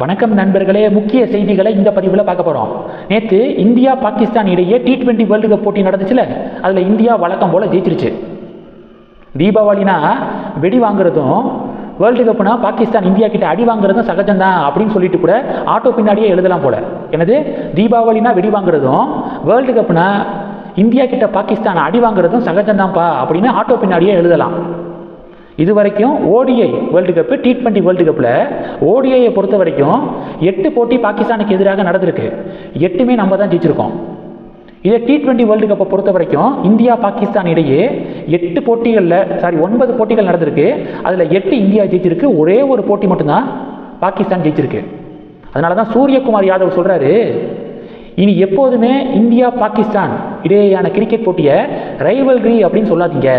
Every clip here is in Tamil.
வணக்கம் நண்பர்களே, முக்கிய செய்திகளை இந்த பதிவில் பார்க்க போகிறோம். நேற்று இந்தியா பாகிஸ்தான் இடையே T20 வேர்ல்டு கப் போட்டி நடந்துச்சுல, அதில் இந்தியா வழக்கம் போல் ஜெயிச்சிருச்சு. தீபாவளினா வெடி வாங்குறதும், வேர்ல்டு கப்னா பாகிஸ்தான் இந்தியா கிட்ட அடி வாங்குறதும் சகஜம்தான் அப்படின்னு சொல்லிட்டு கூட ஆட்டோ பின்னாடியே எழுதலாம் போல. எனது தீபாவளினா வெடி வாங்குறதும், வேர்ல்டு கப்னா இந்தியா கிட்ட பாகிஸ்தான் அடி வாங்குறதும் சகஜம்தான்ப்பா அப்படின்னு ஆட்டோ பின்னாடியே எழுதலாம். இது வரைக்கும் ODI world cup, T20 world கப்பில் ஓடிஐயை பொறுத்த வரைக்கும் 8 போட்டி பாகிஸ்தானுக்கு எதிராக நடந்திருக்கு. 8மே நம்ம தான் ஜெயிச்சிருக்கோம். இதை T20 வேர்ல்டு கப்பை பொறுத்த வரைக்கும் இந்தியா பாகிஸ்தான் இடையே 9 போட்டிகள் நடந்திருக்கு. அதில் 8 இந்தியா ஜெயிச்சிருக்கு, ஒரே ஒரு போட்டி மட்டும்தான் பாகிஸ்தான் ஜெயிச்சிருக்கு. அதனால தான் சூரியகுமார் யாதவ் சொல்கிறாரு, இனி எப்போதுமே இந்தியா பாகிஸ்தான் இடையேயான கிரிக்கெட் போட்டியை ரைவல்ரி அப்படின்னு சொல்லாதீங்க.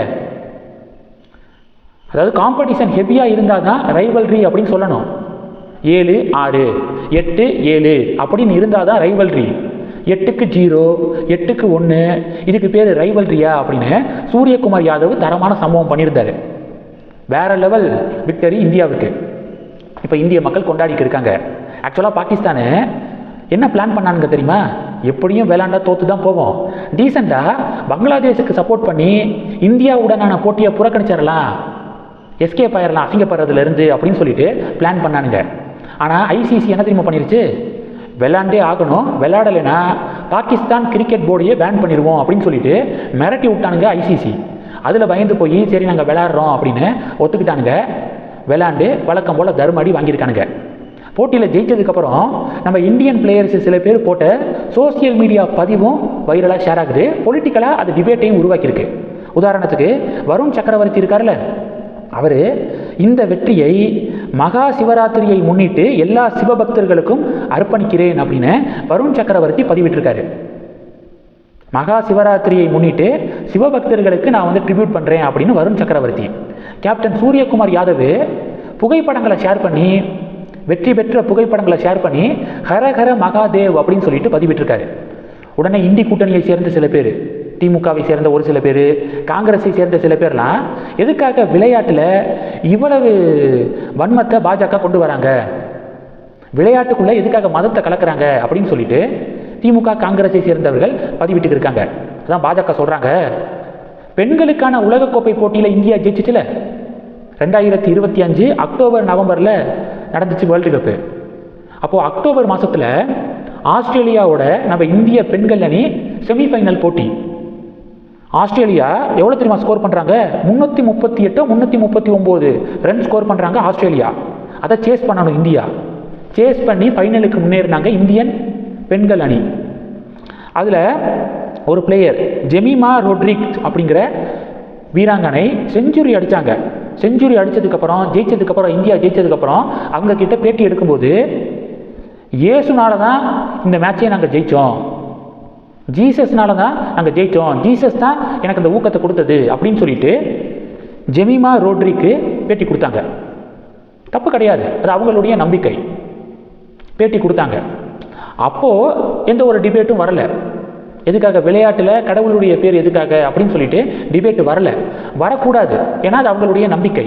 அதாவது காம்படிஷன் ஹெவியாக இருந்தால் தான் ரைவல்ரி அப்படின்னு சொல்லணும். 7-6, 8-7 அப்படின்னு இருந்தால் தான் ரைவல்ரி. 8-0, 8-1 இதுக்கு பேர் ரைவல்ரியா அப்படின்னு சூரியகுமார் யாதவ் தரமான சம்பவம் பண்ணியிருந்தார். வேற லெவல் விக்டரி இந்தியாவுக்கு இப்போ இந்திய மக்கள் கொண்டாடிட்டு இருக்காங்க. ஆக்சுவலாக பாகிஸ்தானு என்ன பிளான் பண்ணானுங்க தெரியுமா? எப்படியும் விளையாண்டா தோற்று தான் போவோம், டீசெண்டாக பங்களாதேஷுக்கு சப்போர்ட் பண்ணி இந்தியாவுடனான போட்டியை புறக்கணிச்சிடலாம், எஸ்கேப் ஆயிடலாம் அசிங்கப்படுறதுலேருந்து அப்படின்னு சொல்லிட்டு பிளான் பண்ணானுங்க. ஆனால் ஐசிசி என்ன தெரியுமா பண்ணிருச்சு? விளையாண்டே ஆகணும், விளையாடலைன்னா பாகிஸ்தான் கிரிக்கெட் போர்டையே பேன் பண்ணிடுவோம் அப்படின்னு சொல்லிட்டு மிரட்டி விட்டானுங்க ஐசிசி. அதில் பயந்து போய் சரி நாங்கள் விளையாடுறோம் அப்படின்னு ஒத்துக்கிட்டானுங்க. விளையாண்டு வழக்கம் போல் தர்மடி வாங்கியிருக்கானுங்க. போட்டியில் ஜெயிச்சதுக்கப்புறம் நம்ம இந்தியன் பிளேயர்ஸ் சில பேர் போட்ட சோசியல் மீடியா பதிவும் வைரலாக ஷேர் ஆகுது. பொலிட்டிக்கலாக அது டிபேட்டையும் உருவாக்கியிருக்கு. உதாரணத்துக்கு வருண் சக்கரவர்த்தி இருக்கார்ல, அவர் இந்த வெற்றியை மகா சிவராத்திரியை முன்னிட்டு எல்லா சிவபக்தர்களுக்கும் அர்ப்பணிக்கிறேன் அப்படின்னு வருண் சக்கரவர்த்தி பதிவிட்டிருக்காரு. மகா சிவராத்திரியை முன்னிட்டு சிவபக்தர்களுக்கு நான் ட்ரிபியூட் பண்ணுறேன் அப்படின்னு வருண் சக்கரவர்த்தி. கேப்டன் சூரியகுமார் யாதவ் புகைப்படங்களை ஷேர் பண்ணி, வெற்றி பெற்ற புகைப்படங்களை ஷேர் பண்ணி ஹரஹர மகாதேவ் அப்படின்னு சொல்லிட்டு பதிவிட்டிருக்காரு. உடனே இந்தி கூட்டணியை சேர்ந்த சில பேர், திமுகவை சேர்ந்த ஒரு சில பேர், காங்கிரஸை சேர்ந்த சில பேர்லாம் எதுக்காக விளையாட்டில் இவ்வளவு வன்மத்தை பாஜக கொண்டு வராங்க, விளையாட்டுக்குள்ளே எதுக்காக மதத்தை கலக்கிறாங்க அப்படின்னு சொல்லிட்டு திமுக காங்கிரஸை சேர்ந்தவர்கள் பதிவிட்டு இருக்காங்க. அதான் பாஜக சொல்கிறாங்க, பெண்களுக்கான உலகக்கோப்பை போட்டியில் இந்தியா ஜெயிச்சிச்சுல 2025 அக்டோபர் நவம்பரில் நடந்துச்சு வேர்ல்டு கப்பு. அப்போது அக்டோபர் மாதத்தில் ஆஸ்திரேலியாவோட நம்ம இந்திய பெண்கள் அணி செமிஃபைனல் போட்டி. ஆஸ்திரேலியா எவ்வளோ தெரியுமா ஸ்கோர் பண்ணுறாங்க? 338 339 ரன் ஸ்கோர் பண்ணுறாங்க ஆஸ்திரேலியா. அதை சேஸ் பண்ணணும் இந்தியா. சேஸ் பண்ணி ஃபைனலுக்கு முன்னேறினாங்க இந்தியன் பெண்கள் அணி. அதில் ஒரு பிளேயர் ஜெமிமா ரோட்ரிக்ஸ் அப்படிங்கிற வீராங்கனை செஞ்சுரி அடித்தாங்க. செஞ்சுரி அடித்ததுக்கப்புறம் ஜெயிச்சதுக்கப்புறம் இந்தியா ஜெயிச்சதுக்கப்புறம் அவங்க கிட்ட பேட்டி எடுக்கும்போது, இயேசுனால தான் இந்த மேட்சை நாங்கள் ஜெயித்தோம், ஜீசஸ்னால தான் நாங்கள் ஜெயித்தோம், ஜீசஸ் தான் எனக்கு அந்த ஊக்கத்தை கொடுத்தது அப்படின்னு சொல்லிட்டு ஜெமிமா ரோட்ரிக்கு பேட்டி கொடுத்தாங்க. தப்பு கிடையாது, அது அவங்களுடைய நம்பிக்கை. பேட்டி கொடுத்தாங்க. அப்போது எந்த ஒரு டிபேட்டும் வரலை. எதுக்காக? விளையாட்டில் கடவுளுடைய பேர் எதுக்காக அப்படின்னு சொல்லிட்டு டிபேட் வரலை, வரக்கூடாது, ஏன்னா அது அவங்களுடைய நம்பிக்கை.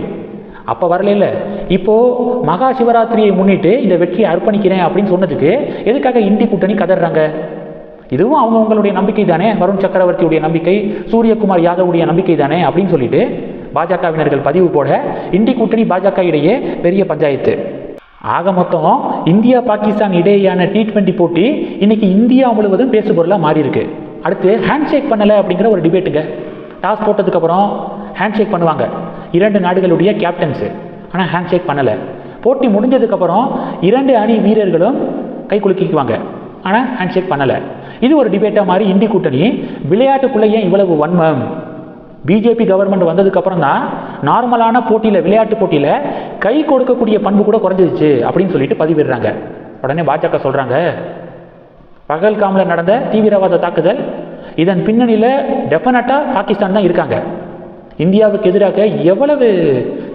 அப்போ வரல. இப்போது மகா சிவராத்திரியை முன்னிட்டு இந்த வெற்றியை அர்ப்பணிக்கிறேன் அப்படின்னு சொன்னதுக்கு எதுக்காக இந்தி கூட்டணி கதறாங்க? இதுவும் அவங்களுடைய நம்பிக்கை தானே, வருண் சக்கரவர்த்தியுடைய நம்பிக்கை, சூரியகுமார் யாதவுடைய நம்பிக்கை தானே அப்படின்னு சொல்லிட்டு பாஜகவினர்கள் பதிவு போட இந்தி கூட்டணி பாஜக இடையே பெரிய பஞ்சாயத்து. ஆக மொத்தம் இந்தியா பாகிஸ்தான் இடையேயான T20 போட்டி இன்னைக்கு இந்தியா முழுவதும் பேசுபொருளாக மாறி இருக்கு. அடுத்து ஹேண்ட்ஷேக் பண்ணலை அப்படிங்கிற ஒரு டிபேட்டுங்க. டாஸ் போட்டதுக்கப்புறம் ஹேண்ட்ஷேக் பண்ணுவாங்க 2 நாடுகளுடைய கேப்டன்ஸு, ஆனால் ஹேண்ட்ஷேக் பண்ணலை. போட்டி முடிஞ்சதுக்கப்புறம் 2 அணி வீரர்களும் கை குலுக்கிக்குவாங்க, ஆனால் ஹேண்ட்ஷேக் பண்ணலை. இது ஒரு டிபேட்டாக மாதிரி இந்தி கூட்டணி விளையாட்டுக்குள்ளே ஏன் இவ்வளவு வன்மம்? பிஜேபி கவர்மெண்ட் வந்ததுக்கப்புறம் தான் நார்மலான போட்டியில், விளையாட்டு போட்டியில் கை கொடுக்கக்கூடிய பண்பு கூட குறைஞ்சிருச்சு அப்படின்னு சொல்லிட்டு பதிவிடுறாங்க. உடனே பாஜக சொல்கிறாங்க, பகல்காமில் நடந்த தீவிரவாத தாக்குதல், இதன் பின்னணியில் டெஃபினட்டாக பாகிஸ்தான் தான் இருக்காங்க. இந்தியாவுக்கு எதிராக எவ்வளவு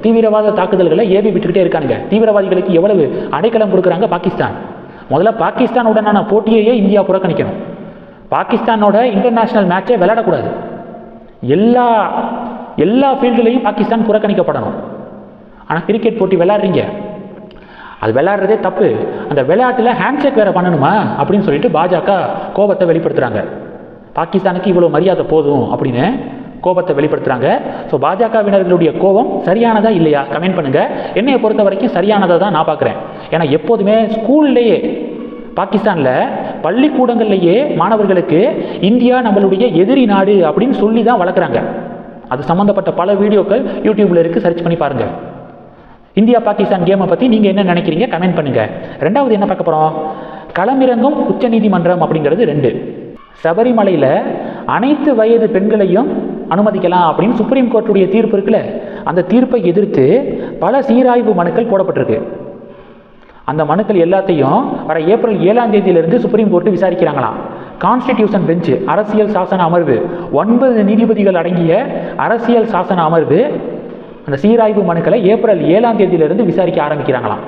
தீவிரவாத தாக்குதல்களை ஏவி விட்டுக்கிட்டே இருக்காங்க, தீவிரவாதிகளுக்கு எவ்வளவு அடைக்கலம் கொடுக்குறாங்க பாகிஸ்தான். முதல்ல பாகிஸ்தானுடனான போட்டியையே இந்தியா புறக்கணிக்கணும். பாகிஸ்தானோட இன்டர்நேஷ்னல் மேட்சை விளையாடக்கூடாது. எல்லா ஃபீல்டுலையும் பாகிஸ்தான் புறக்கணிக்கப்படணும். ஆனால் கிரிக்கெட் போட்டி விளையாடுறீங்க, அது விளையாடுறதே தப்பு, அந்த விளையாட்டில் ஹேண்ட்ஷேக் வேறு பண்ணணுமா அப்படின்னு சொல்லிட்டு பாஜக கோபத்தை வெளிப்படுத்துகிறாங்க. பாகிஸ்தானுக்கு இவ்வளோ மரியாதை போதும் அப்படின்னு கோபத்தை வெளிப்படுத்துகிறாங்க. ஸோ பாஜகவினர்களுடைய கோபம் சரியானதா இல்லையா கமெண்ட் பண்ணுங்கள். என்னையை பொறுத்த வரைக்கும் சரியானதை தான் நான் பார்க்குறேன். ஏன்னா எப்போதுமே ஸ்கூல்லையே பாகிஸ்தானில் பள்ளிக்கூடங்கள்லேயே மாணவர்களுக்கு இந்தியா நம்மளுடைய எதிரி நாடு அப்படின்னு சொல்லி தான் வளர்க்குறாங்க. அது சம்மந்தப்பட்ட பல வீடியோக்கள் யூடியூப்பில் இருக்குது, சர்ச் பண்ணி பாருங்கள். இந்தியா பாகிஸ்தான் கேமை பற்றி நீங்கள் என்ன நினைக்கிறீங்க கமெண்ட் பண்ணுங்கள். ரெண்டாவது என்ன பார்க்க போகிறோம், களமிறங்கும் உச்சநீதிமன்றம் அப்படிங்கிறது 2. சபரிமலையில் அனைத்து வயது பெண்களையும் அனுமதிக்கலாம் அப்படின்னு சுப்ரீம் கோர்ட்டுடைய தீர்ப்பு இருக்குல்ல, அந்த தீர்ப்பை எதிர்த்து பல சீராய்வு மனுக்கள் போடப்பட்டிருக்கு. அந்த மனுக்கள் எல்லாத்தையும் வர ஏப்ரல் 7ஆம் தேதியிலிருந்து சுப்ரீம் கோர்ட்டு விசாரிக்கிறாங்களாம். கான்ஸ்டிடியூஷன் பெஞ்சு, அரசியல் சாசன அமர்வு, 9 நீதிபதிகள் அடங்கிய அரசியல் சாசன அமர்வு அந்த சீராய்வு மனுக்களை ஏப்ரல் 7ஆம் தேதியிலிருந்து விசாரிக்க ஆரம்பிக்கிறாங்களாம்.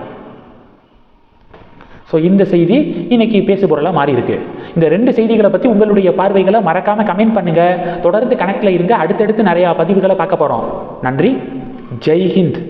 ஸோ இந்த செய்தி இன்னைக்கு பேசுபொருளாக மாறி இருக்கு. இந்த 2 செய்திகளை பற்றி உங்களுடைய பார்வைகளை மறக்காமல் கமெண்ட் பண்ணுங்கள். தொடர்ந்து கனெக்டில் இருங்க. அடுத்தடுத்து நிறையா பதிவுகளை பார்க்க போகிறோம். நன்றி. ஜெய் ஹிந்த்.